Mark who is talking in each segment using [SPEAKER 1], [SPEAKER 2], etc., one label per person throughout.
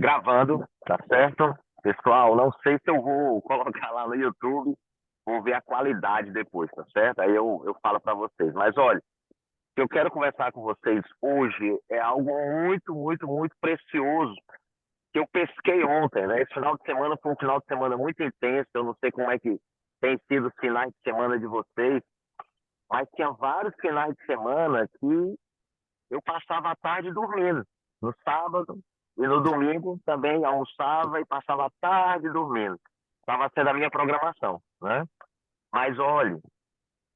[SPEAKER 1] Gravando, tá certo? Pessoal, não sei se eu vou colocar lá no YouTube, vou ver a qualidade depois, tá certo? Aí eu falo para vocês. Mas olha, o que eu quero conversar com vocês hoje é algo muito, muito, muito precioso que eu pesquei ontem, né? Esse final de semana foi um final de semana muito intenso. Eu não sei como é que tem sido os finais de semana de vocês, mas tinha vários finais de semana que eu passava a tarde dormindo. No sábado e no domingo também almoçava e passava a tarde dormindo. Estava sendo a minha programação, né? Mas olhe,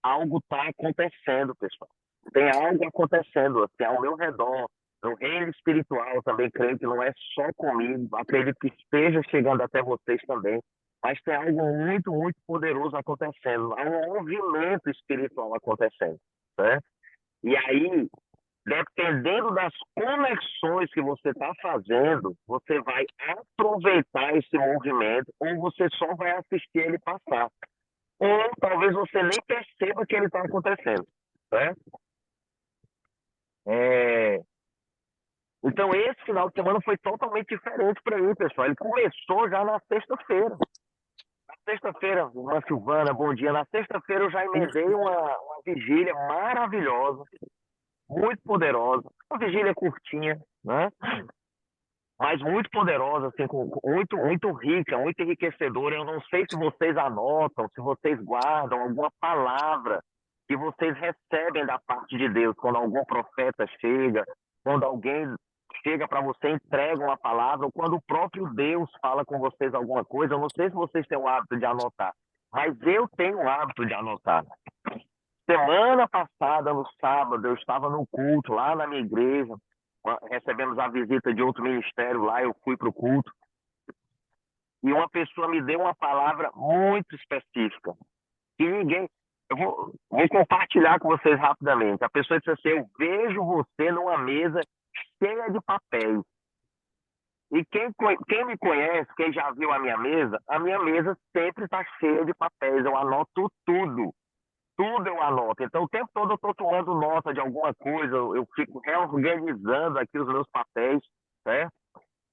[SPEAKER 1] algo está acontecendo, pessoal. Tem algo acontecendo assim, ao meu redor. No reino espiritual, eu também creio que não é só comigo. Acredito que esteja chegando até vocês também. Mas tem algo muito, muito poderoso acontecendo. Há um movimento espiritual acontecendo, certo? E aí, dependendo das conexões que você está fazendo, você vai aproveitar esse movimento ou você só vai assistir ele passar. Ou talvez você nem perceba que ele está acontecendo. Né? É... Então, esse final de semana foi totalmente diferente para mim, pessoal. Ele começou já na sexta-feira. Na sexta-feira, irmã Silvana, bom dia. Na sexta-feira eu já emendei uma vigília maravilhosa, muito poderosa. Uma vigília curtinha, né? Mas muito poderosa, assim, muito, muito rica, muito enriquecedora. Eu não sei se vocês anotam, se vocês guardam alguma palavra que vocês recebem da parte de Deus, quando algum profeta chega, quando alguém chega para você, entrega uma palavra, ou quando o próprio Deus fala com vocês alguma coisa. Eu não sei se vocês têm o hábito de anotar, mas eu tenho o hábito de anotar. Semana passada, no sábado, eu estava no culto lá na minha igreja. Recebemos a visita de outro ministério lá, eu fui para o culto. E uma pessoa me deu uma palavra muito específica. Que ninguém. Eu vou compartilhar com vocês rapidamente. A pessoa disse assim: Eu vejo você numa mesa cheia de papéis. E quem me conhece, quem já viu a minha mesa sempre está cheia de papéis. Eu anoto tudo. Tudo eu anoto. Então, o tempo todo eu estou tomando nota de alguma coisa, eu fico reorganizando aqui os meus papéis, né?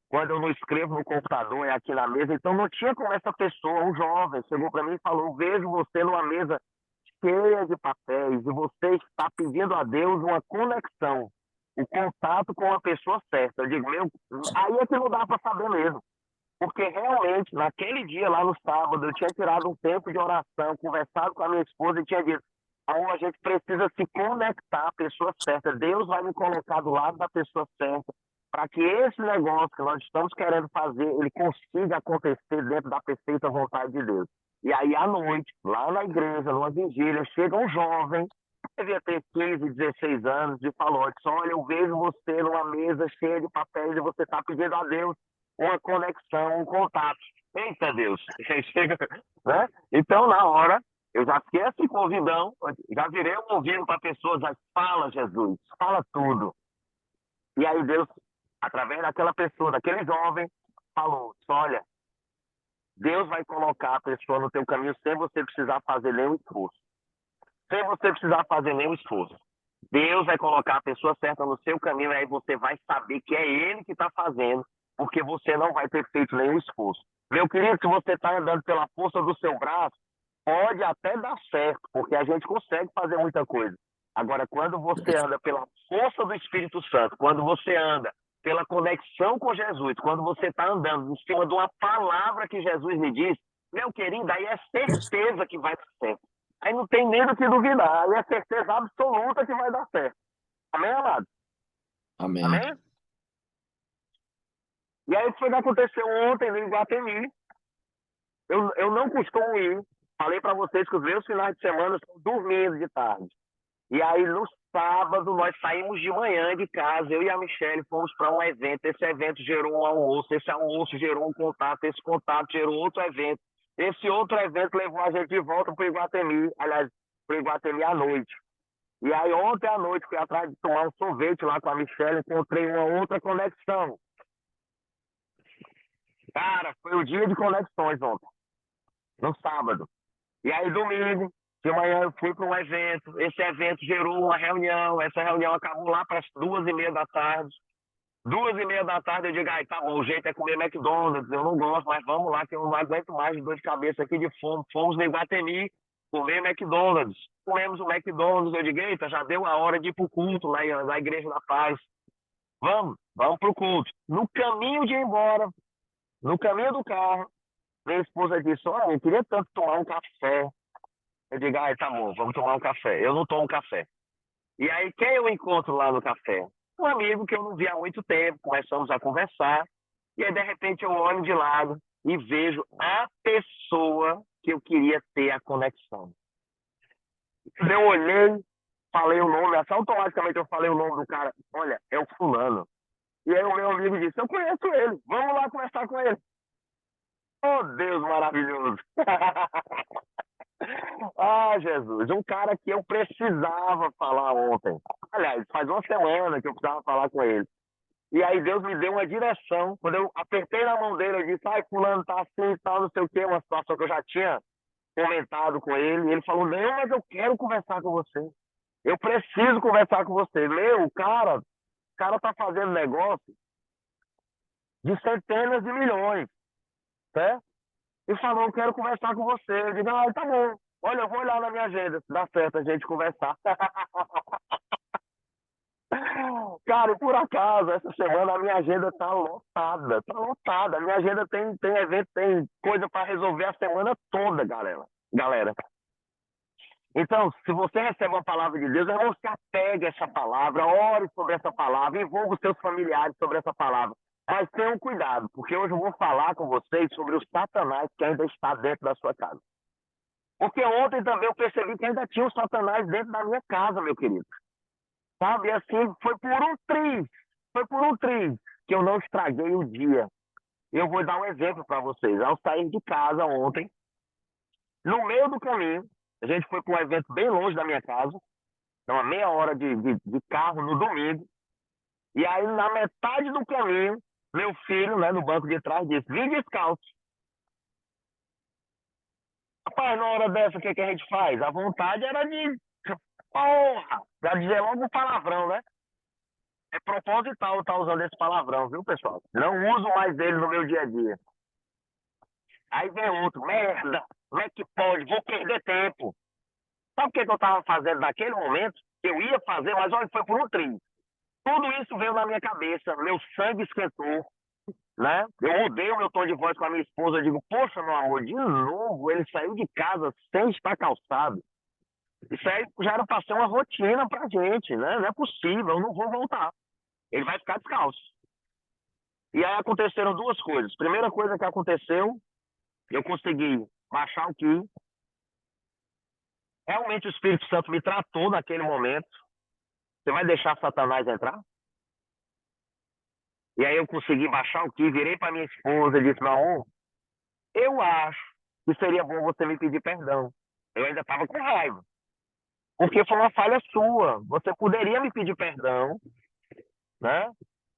[SPEAKER 1] Quando eu não escrevo no computador, é aqui na mesa. Então, não tinha como essa pessoa, um jovem, chegou para mim e falou: Vejo você numa mesa cheia de papéis e você está pedindo a Deus uma conexão, o contato com a pessoa certa. Eu digo: Meu, aí é que não dá para saber mesmo. Porque realmente, naquele dia, lá no sábado, eu tinha tirado um tempo de oração, conversado com a minha esposa e tinha dito: a gente precisa se conectar à pessoa certa. Deus vai me colocar do lado da pessoa certa para que esse negócio que nós estamos querendo fazer, ele consiga acontecer dentro da perfeita vontade de Deus. E aí, à noite, lá na igreja, numa vigília, chega um jovem, devia ter 15, 16 anos, e falou: Olha, eu vejo você numa mesa cheia de papéis e você está pedindo a Deus uma conexão, um contato. Eita Deus! Chega, né? Então, na hora, eu já fiquei assim convidão, já virei um ouvido para a pessoa, já fala, Jesus, fala tudo. E aí Deus, através daquela pessoa, daquele jovem, falou: Olha, Deus vai colocar a pessoa no teu caminho sem você precisar fazer nenhum esforço. Sem você precisar fazer nenhum esforço. Deus vai colocar a pessoa certa no seu caminho, e aí você vai saber que é Ele que está fazendo, porque você não vai ter feito nenhum esforço. Meu querido, se você está andando pela força do seu braço, pode até dar certo, porque a gente consegue fazer muita coisa. Agora, quando você anda pela força do Espírito Santo, quando você anda pela conexão com Jesus, quando você está andando em cima de uma palavra que Jesus lhe diz, meu querido, aí é certeza que vai dar certo. Aí não tem nem do que duvidar, aí é certeza absoluta que vai dar certo. Amém, amado?
[SPEAKER 2] Amém.
[SPEAKER 1] Amém? E aí foi o que aconteceu ontem no Iguatemi. Eu não costumo ir. Falei para vocês que os meus finais de semana são dormindo de tarde. E aí, no sábado, nós saímos de manhã de casa, eu e a Michelle fomos para um evento. Esse evento gerou um almoço, esse almoço gerou um contato, esse contato gerou outro evento. Esse outro evento levou a gente de volta para o Iguatemi, aliás, para o Iguatemi à noite. E aí, ontem à noite, fui atrás de tomar um sorvete lá com a Michelle, encontrei uma outra conexão. Cara, foi o dia de conexões ontem, no sábado. E aí, domingo, de manhã, eu fui para um evento. Esse evento gerou uma reunião. Essa reunião acabou lá para as 2h30 da tarde. 2h30 da tarde eu digo, ai, tá bom, o jeito é comer McDonald's, eu não gosto, mas vamos lá, que eu não aguento mais de dor de cabeça aqui de fome. Fomos no Iguatemi comer McDonald's. Comemos o McDonald's, eu digo, eita, já deu a hora de ir pro culto lá na Igreja da Paz. Vamos pro culto. No caminho de ir embora, no caminho do carro, minha esposa disse, olha, eu queria tanto tomar um café. Eu digo, ai, tá bom, vamos tomar um café. Eu não tomo café. E aí, quem eu encontro lá no café? Um amigo que eu não vi há muito tempo, começamos a conversar, e aí, de repente, eu olho de lado e vejo a pessoa que eu queria ter a conexão. Eu olhei, falei o nome, assim, automaticamente eu falei o nome do cara, olha, é o fulano. E aí o meu amigo disse, eu conheço ele, vamos lá conversar com ele. Oh, Deus maravilhoso! Ah, Jesus, um cara que eu precisava falar ontem. Aliás, faz uma semana que eu precisava falar com ele. E aí Deus me deu uma direção. Quando eu apertei na mão dele, eu disse, ai, fulano tá assim e tal, não sei o quê, uma situação que eu já tinha comentado com ele. E ele falou, não, mas eu quero conversar com você. Eu preciso conversar com você. O cara tá fazendo negócio de centenas de milhões, certo? E falou, eu quero conversar com você. Eu digo, ah, tá bom. Olha, eu vou olhar na minha agenda, se dá certo a gente conversar. Cara, e por acaso, essa semana a minha agenda tá lotada, tá lotada. A minha agenda tem evento, tem coisa para resolver a semana toda, galera. Então, se você recebe uma palavra de Deus, não se apegue a essa palavra, ore sobre essa palavra, envolva os seus familiares sobre essa palavra. Mas tenham cuidado, porque hoje eu vou falar com vocês sobre o Satanás que ainda está dentro da sua casa. Porque ontem também eu percebi que ainda tinha um Satanás dentro da minha casa, meu querido. Sabe? E assim, foi por um triz que eu não estraguei o dia. Eu vou dar um exemplo para vocês. Ao sair de casa ontem, no meio do caminho, a gente foi para um evento bem longe da minha casa, uma meia hora de carro no domingo. E aí, na metade do caminho, meu filho, né, no banco de trás, disse: vim descalço. Rapaz, na hora dessa, o que a gente faz? A vontade era de. Porra! Já dizer logo um palavrão, né? É proposital estar usando esse palavrão, viu, pessoal? Não uso mais ele no meu dia a dia. Aí vem outro, merda, como é que pode? Vou perder tempo. Sabe o que eu estava fazendo naquele momento? Eu ia fazer, mas olha, foi por um trinco. Tudo isso veio na minha cabeça, meu sangue esquentou, né? Eu mudei o meu tom de voz com a minha esposa, eu digo, poxa, meu amor, de novo ele saiu de casa sem estar calçado. Isso aí já era para ser uma rotina pra gente, né? Não é possível, eu não vou voltar. Ele vai ficar descalço. E aí aconteceram duas coisas. Primeira coisa que aconteceu, eu consegui baixar o ki. Realmente o Espírito Santo me tratou naquele momento. Você vai deixar Satanás entrar? E aí eu consegui baixar o ki, virei para minha esposa e disse, não, eu acho que seria bom você me pedir perdão. Eu ainda estava com raiva. Porque foi uma falha sua. Você poderia me pedir perdão, né?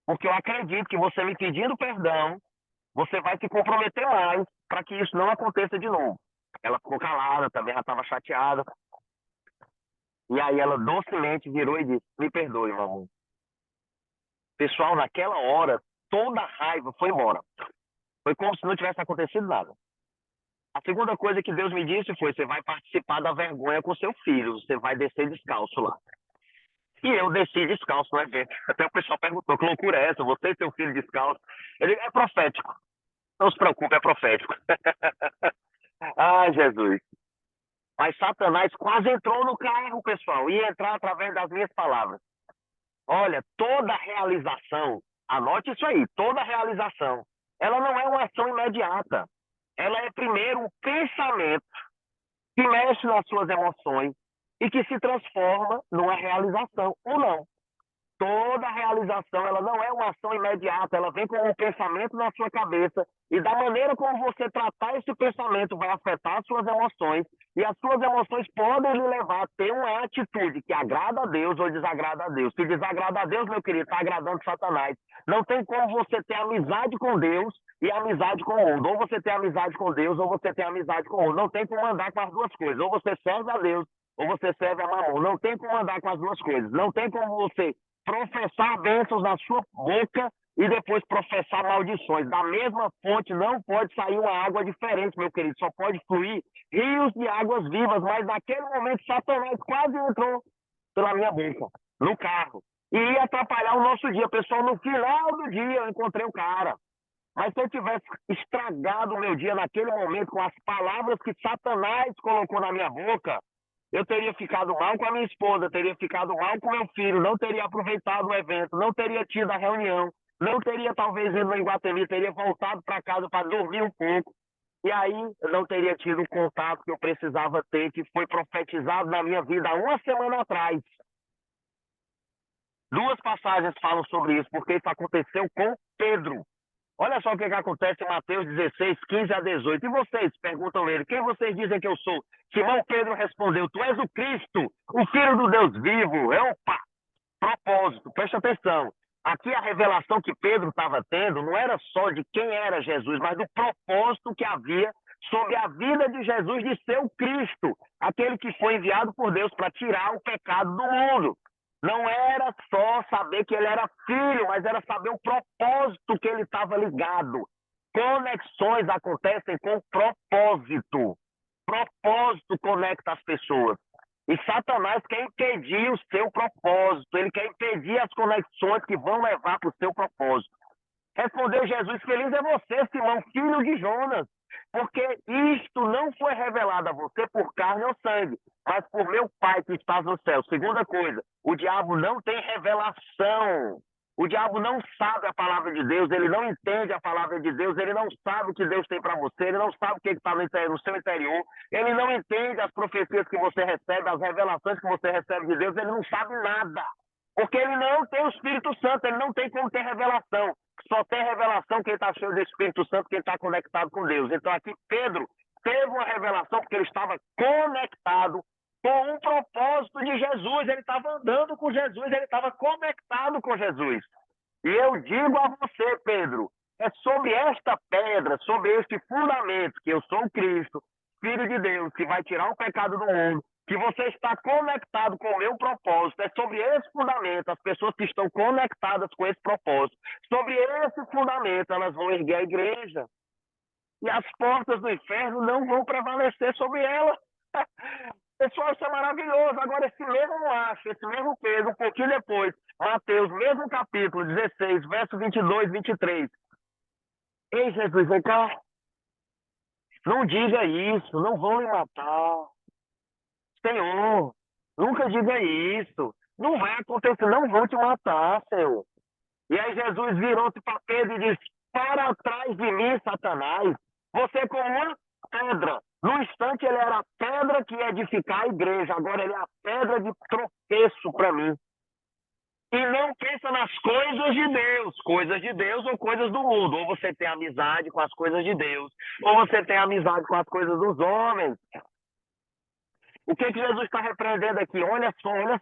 [SPEAKER 1] Porque eu acredito que você me pedindo perdão, você vai se comprometer mais para que isso não aconteça de novo. Ela ficou calada, também já estava chateada. E aí ela docemente virou e disse, me perdoe, meu amor. Pessoal, naquela hora, toda a raiva foi embora. Foi como se não tivesse acontecido nada. A segunda coisa que Deus me disse foi, você vai participar da vergonha com seu filho, você vai descer descalço lá. E eu desci descalço no evento. Até o pessoal perguntou, que loucura é essa? Você e seu filho descalço? Eu digo, é profético. Não se preocupe, é profético. Ah, Jesus. Mas Satanás quase entrou no carro, pessoal. Ia entrar através das minhas palavras. Olha, toda realização, anote isso aí, toda realização, ela não é uma ação imediata. Ela é primeiro um pensamento que mexe nas suas emoções e que se transforma numa realização, ou não. Toda realização, ela não é uma ação imediata, ela vem com um pensamento na sua cabeça e da maneira como você tratar esse pensamento vai afetar as suas emoções e as suas emoções podem lhe levar a ter uma atitude que agrada a Deus ou desagrada a Deus. Se desagrada a Deus, meu querido, está agradando Satanás. Não tem como você ter amizade com Deus e amizade com o mundo. Ou você tem amizade com Deus ou você tem amizade com o mundo. Não tem como andar com as duas coisas. Ou você serve a Deus ou você serve a Mamon. Não tem como andar com as duas coisas. Não tem como você professar bênçãos na sua boca e depois professar maldições. Da mesma fonte não pode sair uma água diferente, meu querido. Só pode fluir rios de águas vivas. Mas naquele momento, Satanás quase entrou pela minha boca, no carro. E ia atrapalhar o nosso dia. Pessoal, no final do dia eu encontrei o cara. Mas se eu tivesse estragado o meu dia naquele momento com as palavras que Satanás colocou na minha boca, eu teria ficado mal com a minha esposa, teria ficado mal com meu filho, não teria aproveitado o evento, não teria tido a reunião, não teria talvez ido no Iguatemi, teria voltado para casa para dormir um pouco. E aí eu não teria tido o contato que eu precisava ter, que foi profetizado na minha vida há uma semana atrás. Duas passagens falam sobre isso, porque isso aconteceu com Pedro. Olha só o que acontece em Mateus 16, 15 a 18. E vocês perguntam a ele, quem vocês dizem que eu sou? Simão Pedro respondeu, tu és o Cristo, o Filho do Deus vivo. Opa! Propósito, preste atenção. Aqui a revelação que Pedro estava tendo não era só de quem era Jesus, mas do propósito que havia sobre a vida de Jesus de ser o Cristo, aquele que foi enviado por Deus para tirar o pecado do mundo. Não era só saber que ele era filho, mas era saber o propósito que ele estava ligado. Conexões acontecem com propósito. Propósito conecta as pessoas. E Satanás quer impedir o seu propósito. Ele quer impedir as conexões que vão levar para o seu propósito. Respondeu Jesus, feliz é você, Simão, filho de Jonas, porque isto não foi revelado a você por carne ou sangue, mas por meu Pai que está no céu. Segunda coisa, o diabo não tem revelação. O diabo não sabe a palavra de Deus, ele não entende a palavra de Deus, ele não sabe o que Deus tem para você, ele não sabe o que está no seu interior, ele não entende as profecias que você recebe, as revelações que você recebe de Deus, ele não sabe nada. Porque ele não tem o Espírito Santo, ele não tem como ter revelação. Só tem revelação quem está cheio do Espírito Santo, quem está conectado com Deus. Então aqui Pedro teve uma revelação porque ele estava conectado com um propósito de Jesus. Ele estava andando com Jesus, ele estava conectado com Jesus. E eu digo a você, Pedro, é sobre esta pedra, sobre este fundamento, que eu sou o Cristo, Filho de Deus, que vai tirar o pecado do mundo, que você está conectado com o meu propósito. É sobre esse fundamento, as pessoas que estão conectadas com esse propósito, sobre esse fundamento elas vão erguer a igreja. E as portas do inferno não vão prevalecer sobre ela. Pessoal, isso é maravilhoso. Agora, esse mesmo macho, esse mesmo Pedro, um pouquinho depois, Mateus, mesmo capítulo 16, verso 22, 23. Ei, Jesus, vem cá. Não diga isso, não vão me matar. Senhor, nunca diga isso. Não vai acontecer, não vão te matar, Senhor. E aí Jesus virou-se para Pedro e disse, para trás de mim, Satanás, você é como uma pedra. No instante ele era a pedra que ia edificar a igreja, agora ele é a pedra de tropeço para mim. E não pensa nas coisas de Deus ou coisas do mundo. Ou você tem amizade com as coisas de Deus, ou você tem amizade com as coisas dos homens. O que Jesus está repreendendo aqui? Olha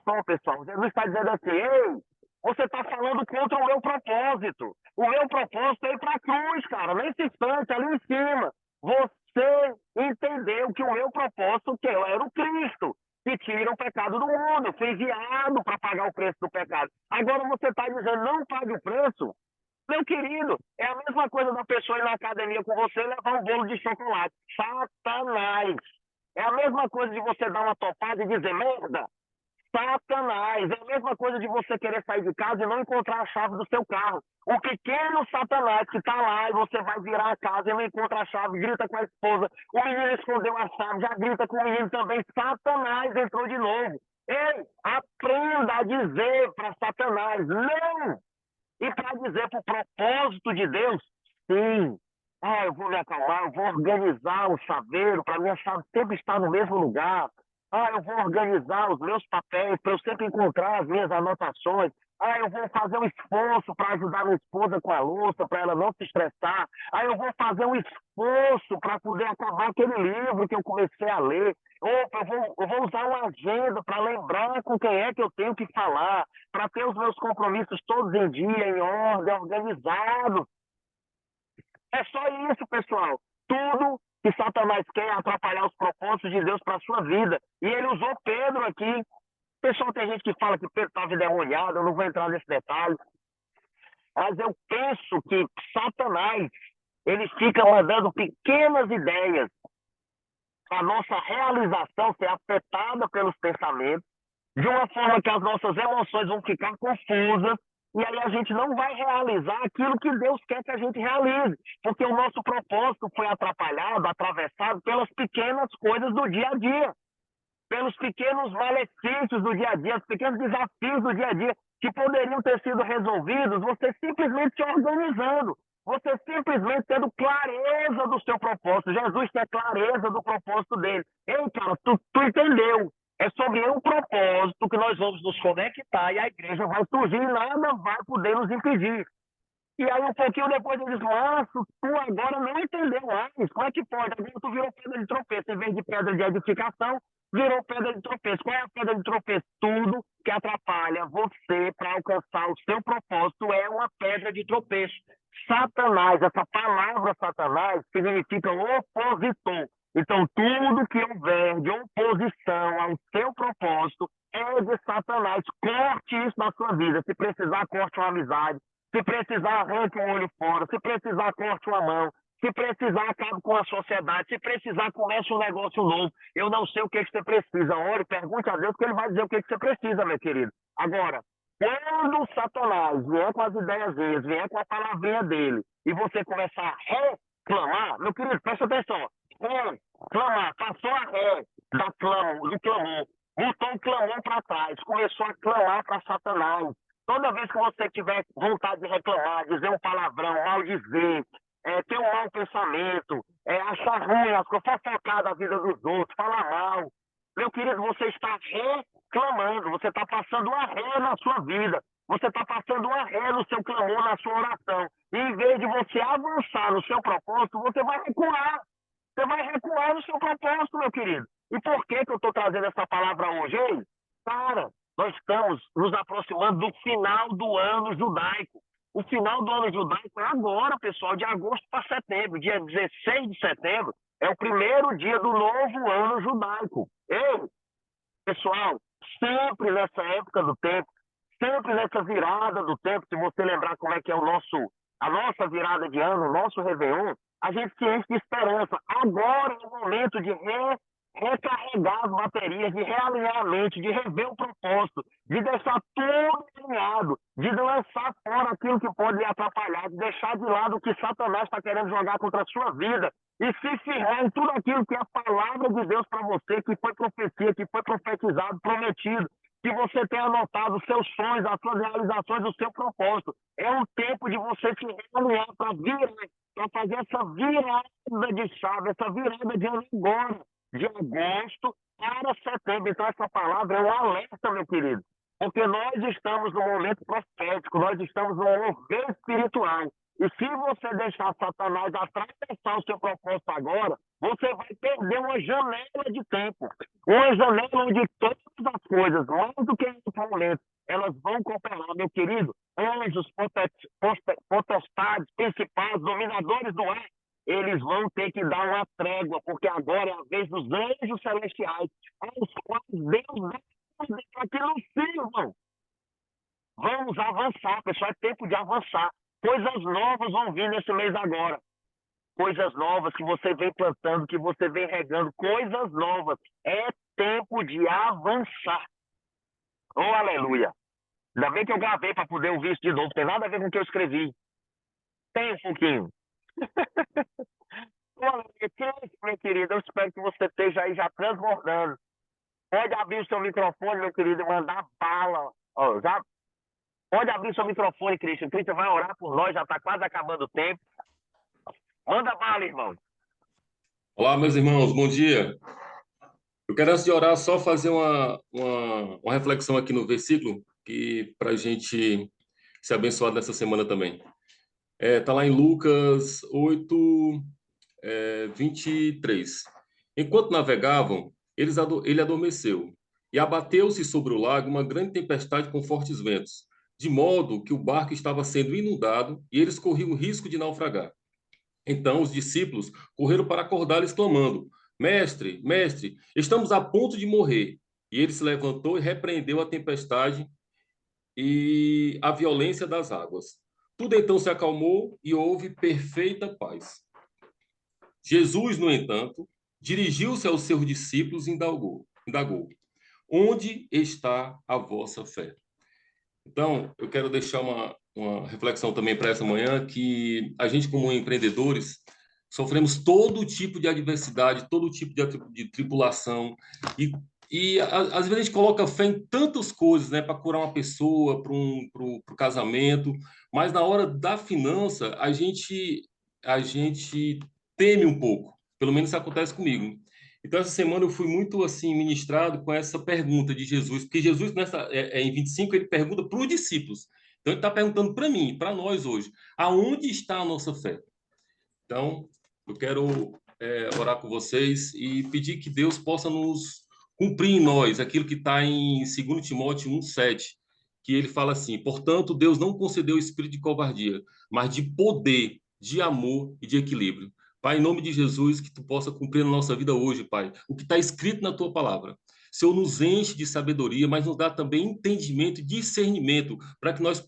[SPEAKER 1] só, pessoal. Jesus está dizendo assim, ei, você está falando contra o meu propósito. O meu propósito é ir para a cruz, cara, nesse instante, ali em cima. Você entendeu que o meu propósito que eu era o Cristo, que tira o pecado do mundo. Eu fui enviado para pagar o preço do pecado. Agora você está dizendo, não pague o preço? Meu querido, é a mesma coisa da pessoa ir na academia com você e levar um bolo de chocolate. Satanás! É a mesma coisa de você dar uma topada e dizer merda. Satanás. É a mesma coisa de você querer sair de casa e não encontrar a chave do seu carro. O pequeno Satanás que está lá e você vai virar a casa e não encontra a chave, grita com a esposa. O menino escondeu a chave, já grita com o menino também. Satanás entrou de novo. Ei, aprenda a dizer para Satanás não. E para dizer para o propósito de Deus, sim. Ah, eu vou me acalmar, eu vou organizar o chaveiro para minha chave sempre estar no mesmo lugar. Ah, eu vou organizar os meus papéis para eu sempre encontrar as minhas anotações. Ah, eu vou fazer um esforço para ajudar minha esposa com a louça, para ela não se estressar. Ah, eu vou fazer um esforço para poder acabar aquele livro que eu comecei a ler. Opa, eu vou usar uma agenda para lembrar com quem é que eu tenho que falar, para ter os meus compromissos todos em dia, em ordem, organizados. É só isso, pessoal. Tudo que Satanás quer é atrapalhar os propósitos de Deus para a sua vida. E ele usou Pedro aqui. Pessoal, tem gente que fala que Pedro estava endemoniado, eu não vou entrar nesse detalhe. Mas eu penso que Satanás, ele fica mandando pequenas ideias para a nossa realização ser afetada pelos pensamentos, de uma forma que as nossas emoções vão ficar confusas, e aí a gente não vai realizar aquilo que Deus quer que a gente realize, porque o nosso propósito foi atrapalhado, atravessado pelas pequenas coisas do dia a dia, pelos pequenos malefícios do dia a dia, os pequenos desafios do dia a dia, que poderiam ter sido resolvidos você simplesmente se organizando, você simplesmente tendo clareza do seu propósito. Jesus tem clareza do propósito dele. Ei, cara, tu entendeu? É sobre um propósito que nós vamos nos conectar e a igreja vai surgir e nada vai poder nos impedir. E aí, um pouquinho depois, ele diz: Nossa, tu agora não entendeu mais. Como é que pode? Agora tu virou pedra de tropeço. Em vez de pedra de edificação, virou pedra de tropeço. Qual é a pedra de tropeço? Tudo que atrapalha você para alcançar o seu propósito é uma pedra de tropeço. Satanás, essa palavra Satanás, significa opositor. Então, tudo que houver de oposição ao seu propósito é de Satanás. Corte isso na sua vida. Se precisar, corte uma amizade. Se precisar, arranque um olho fora. Se precisar, corte uma mão. Se precisar, acabe com a sociedade. Se precisar, comece um negócio novo. Eu não sei o que você precisa. Ore, pergunte a Deus que ele vai dizer o que você precisa, meu querido. Agora, quando o Satanás vier com as ideiazinhas, vier com a palavrinha dele, e você começar a reclamar, meu querido, presta atenção. Clamar, passou a ré do clamor, botou o clamor para trás, começou a clamar para Satanás. Toda vez que você tiver vontade de reclamar, dizer um palavrão, maldizer, ter um mau pensamento, achar ruim as coisas, fofocar da vida dos outros, falar mal, meu querido, você está reclamando, você está passando uma ré na sua vida, você está passando uma ré no seu clamor, na sua oração. E em vez de você avançar no seu propósito, você vai recuar. Você vai recuar no seu propósito, meu querido. E por que eu estou trazendo essa palavra hoje, hein? Cara, nós estamos nos aproximando do final do ano judaico. O final do ano judaico é agora, pessoal, de agosto para setembro. Dia 16 de setembro é o primeiro dia do novo ano judaico. Ei, pessoal, sempre nessa época do tempo, sempre nessa virada do tempo, se você lembrar como é que é a nossa virada de ano, o nosso Réveillon, a gente se enche de esperança. Agora é o momento de recarregar as baterias, de realinhar a mente, de rever o propósito, de deixar tudo alinhado, de lançar fora aquilo que pode lhe atrapalhar, de deixar de lado o que Satanás está querendo jogar contra a sua vida e se firmar em tudo aquilo que é a palavra de Deus para você, que foi profecia, que foi profetizado, prometido, que você tenha anotado os seus sonhos, as suas realizações, o seu propósito. É um tempo de você se realinhar para virar, para fazer essa virada de chave, essa virada de ano agora, de agosto para setembro. Então, essa palavra é um alerta, meu querido, porque nós estamos no momento profético, nós estamos no mover espiritual. E se você deixar Satanás atravessar o seu propósito agora, você vai perder uma janela de tempo. Uma janela onde todas as coisas, mais do que nesse momento, elas vão cooperar, meu querido. Anjos, potestades, principais, dominadores do ar, eles vão ter que dar uma trégua, porque agora é a vez dos anjos celestiais, aos quais Deus vai fazer para que não sirvam. Vamos avançar, pessoal, é tempo de avançar. Coisas novas vão vir nesse mês agora. Coisas novas que você vem plantando, que você vem regando, coisas novas. É tempo de avançar. Oh, aleluia. Ainda bem que eu gravei para poder ouvir isso de novo. Tem nada a ver com o que eu escrevi. Tem um pouquinho. Olha, meu querido, eu espero que você esteja aí já transbordando. Pode abrir o seu microfone, meu querido, e mandar bala. Oh, já pode abrir seu microfone, Cristian. Cristian vai orar por nós, já está quase acabando o tempo. Manda bala, irmão.
[SPEAKER 2] Olá, meus irmãos, bom dia. Eu quero, antes de orar, só fazer uma reflexão aqui no versículo, que para a gente ser abençoado nessa semana também. Está lá em Lucas 8, 23. Enquanto navegavam, ele adormeceu, e abateu-se sobre o lago uma grande tempestade com fortes ventos, de modo que o barco estava sendo inundado e eles corriam o risco de naufragar. Então os discípulos correram para acordá-lo, exclamando: Mestre, mestre, estamos a ponto de morrer. E ele se levantou e repreendeu a tempestade e a violência das águas. Tudo então se acalmou e houve perfeita paz. Jesus, no entanto, dirigiu-se aos seus discípulos e indagou: onde está a vossa fé? Então, eu quero deixar uma reflexão também para essa manhã, que a gente, como empreendedores, sofremos todo tipo de adversidade, todo tipo de tribulação, e, às vezes a gente coloca fé em tantas coisas, né, para curar uma pessoa, para pro casamento, mas na hora da finança, a gente teme um pouco, pelo menos isso acontece comigo. Então, essa semana eu fui muito assim ministrado com essa pergunta de Jesus, porque Jesus, em 25, ele pergunta para os discípulos. Então, ele está perguntando para mim, para nós hoje, aonde está a nossa fé? Então, eu quero orar com vocês e pedir que Deus possa nos cumprir em nós aquilo que está em 2 Timóteo 1,7, que ele fala assim: portanto, Deus não concedeu o espírito de covardia, mas de poder, de amor e de equilíbrio. Pai, em nome de Jesus, que tu possa cumprir na nossa vida hoje, Pai, o que está escrito na tua palavra. Senhor, nos enche de sabedoria, mas nos dá também entendimento e discernimento para que nós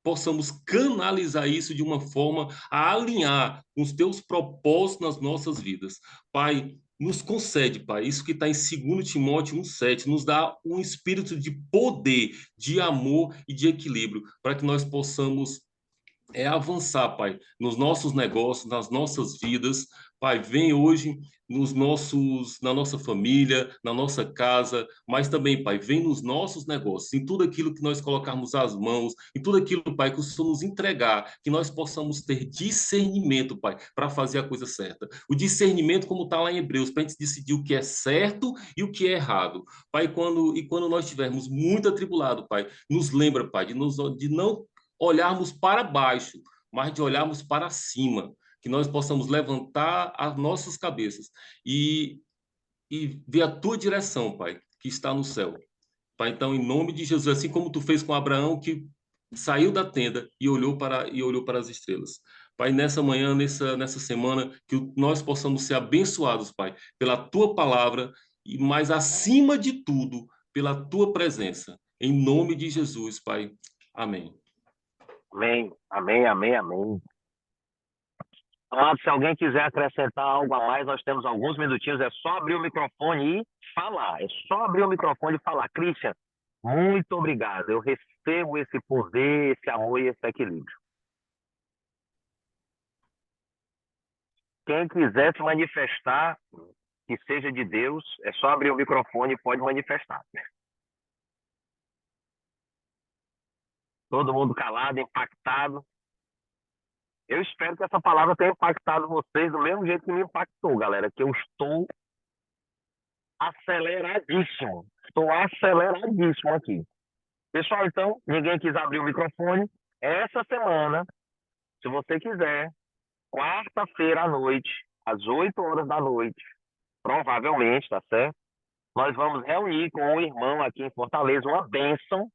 [SPEAKER 2] possamos canalizar isso de uma forma a alinhar com os teus propósitos nas nossas vidas. Pai, nos concede, Pai, isso que está em 2 Timóteo 1,7, nos dá um espírito de poder, de amor e de equilíbrio, para que nós possamos avançar, Pai, nos nossos negócios, nas nossas vidas. Pai, vem hoje na nossa família, na nossa casa, mas também, Pai, vem nos nossos negócios, em tudo aquilo que nós colocarmos as mãos, em tudo aquilo, Pai, que o Senhor nos entregar, que nós possamos ter discernimento, Pai, para fazer a coisa certa. O discernimento, como está lá em Hebreus, para a gente decidir o que é certo e o que é errado. Pai, quando nós estivermos muito atribulados, Pai, nos lembra, Pai, de não olharmos para baixo, mas de olharmos para cima, que nós possamos levantar as nossas cabeças e, ver a tua direção, Pai, que está no céu. Pai, então, em nome de Jesus, assim como tu fez com Abraão, que saiu da tenda e olhou para as estrelas. Pai, nessa manhã, nessa semana, que nós possamos ser abençoados, Pai, pela tua palavra e, mais acima de tudo, pela tua presença. Em nome de Jesus, Pai. Amém.
[SPEAKER 1] Amém, amém, amém, amém. Amado, se alguém quiser acrescentar algo a mais, nós temos alguns minutinhos. É só abrir o microfone e falar. É só abrir o microfone e falar. Christian, muito obrigado. Eu recebo esse poder, esse amor e esse equilíbrio. Quem quiser se manifestar, que seja de Deus, é só abrir o microfone e pode manifestar. Todo mundo calado, impactado. Eu espero que essa palavra tenha impactado vocês do mesmo jeito que me impactou, galera. Que eu estou aceleradíssimo. Estou aceleradíssimo aqui. Pessoal, então, ninguém quis abrir o microfone. Essa semana, se você quiser, quarta-feira à noite, às 8 horas da noite, provavelmente, tá certo? Nós vamos reunir com um irmão aqui em Fortaleza, uma bênção,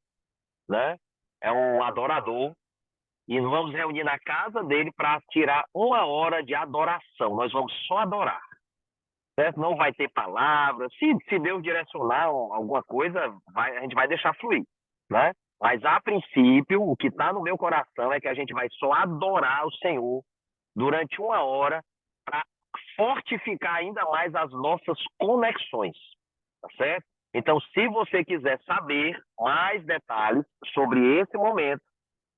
[SPEAKER 1] né? É um adorador. E vamos reunir na casa dele para tirar 1 hora de adoração. Nós vamos só adorar. Certo? Não vai ter palavras. Se Deus direcionar alguma coisa, a gente vai deixar fluir, né? Mas, a princípio, o que está no meu coração é que a gente vai só adorar o Senhor durante 1 hora para fortificar ainda mais as nossas conexões, tá certo? Então, se você quiser saber mais detalhes sobre esse momento,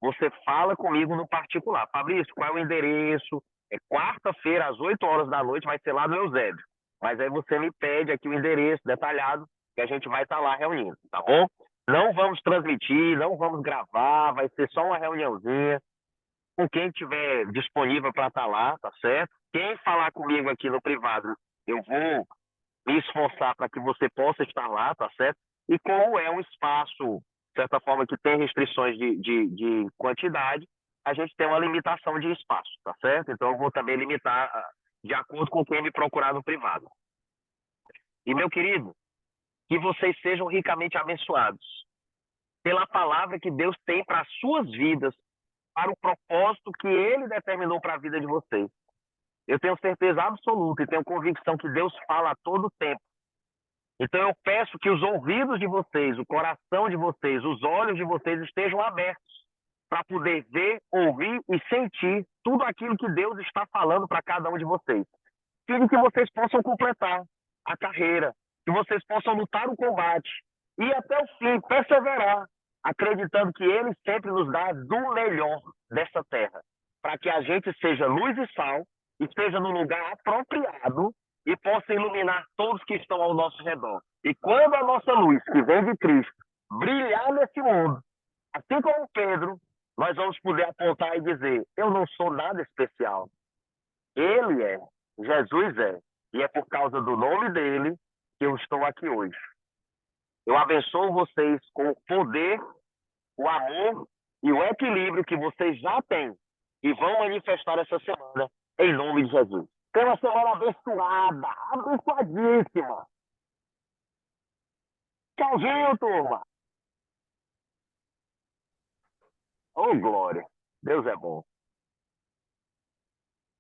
[SPEAKER 1] você fala comigo no particular. Fabrício, qual é o endereço? É quarta-feira, às 8 horas da noite, vai ser lá no Eusébio. Mas aí você me pede aqui o endereço detalhado, que a gente vai estar lá reunindo, tá bom? Não vamos transmitir, não vamos gravar, vai ser só uma reuniãozinha com quem tiver disponível para estar lá, tá certo? Quem falar comigo aqui no privado, eu vou me esforçar para que você possa estar lá, tá certo? E como é um espaço, de certa forma, que tem restrições de quantidade, a gente tem uma limitação de espaço, tá certo? Então eu vou também limitar de acordo com quem me procurar no privado. E, meu querido, que vocês sejam ricamente abençoados pela palavra que Deus tem para as suas vidas, para o propósito que Ele determinou para a vida de vocês. Eu tenho certeza absoluta e tenho convicção que Deus fala a todo tempo. Então eu peço que os ouvidos de vocês, o coração de vocês, os olhos de vocês estejam abertos para poder ver, ouvir e sentir tudo aquilo que Deus está falando para cada um de vocês. Filho, que vocês possam completar a carreira, que vocês possam lutar o combate e até o fim perseverar, acreditando que Ele sempre nos dá do melhor dessa terra, para que a gente seja luz e sal, esteja no lugar apropriado e possa iluminar todos que estão ao nosso redor. E quando a nossa luz, que vem de Cristo, brilhar nesse mundo, assim como Pedro, nós vamos poder apontar e dizer: eu não sou nada especial. Ele é, Jesus é, e é por causa do nome dele que eu estou aqui hoje. Eu abençoo vocês com o poder, o amor e o equilíbrio que vocês já têm e vão manifestar essa semana, em nome de Jesus. Tenha uma semana abençoada, abençoadíssima. Tchauzinho, turma. Ô, glória. Deus é bom.